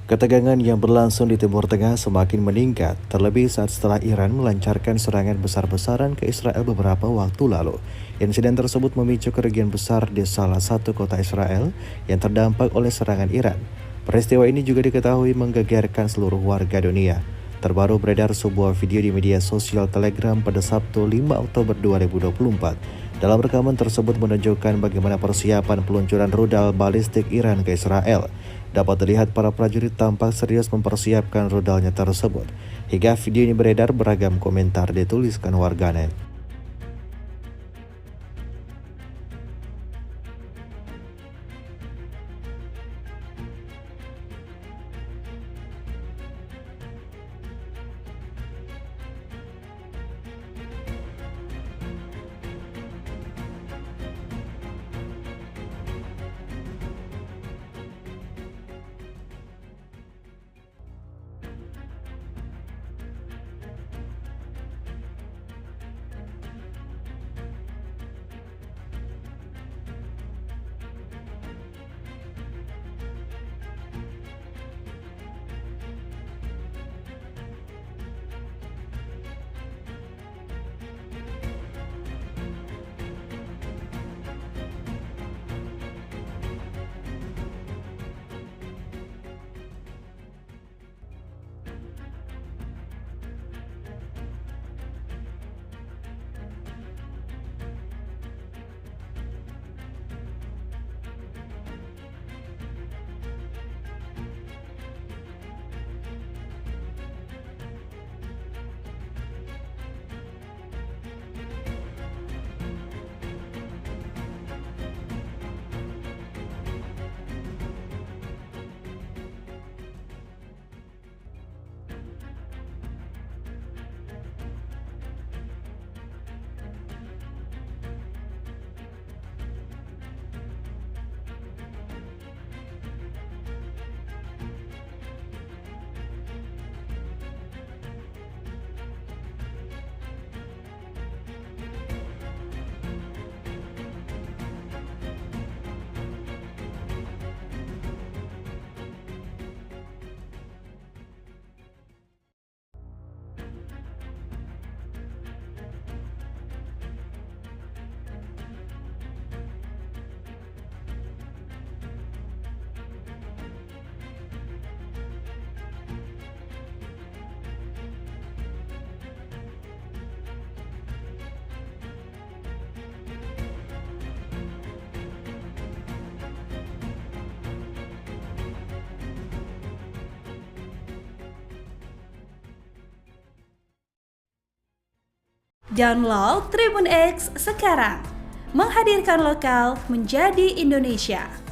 Ketegangan yang berlangsung di Timur Tengah semakin meningkat, terlebih saat setelah Iran melancarkan serangan besar-besaran ke Israel beberapa waktu lalu. Insiden tersebut memicu kerugian besar di salah satu kota Israel yang terdampak oleh serangan Iran. Peristiwa ini juga diketahui menggegerkan seluruh warga dunia. Terbaru beredar sebuah video di media sosial Telegram pada Sabtu 5 Oktober 2024. Dalam rekaman tersebut menunjukkan bagaimana persiapan peluncuran rudal balistik Iran ke Israel. Dapat terlihat para prajurit tampak serius mempersiapkan rudalnya tersebut. Hingga video ini beredar, beragam komentar dituliskan warganet. Download Tribun X sekarang, menghadirkan lokal menjadi Indonesia.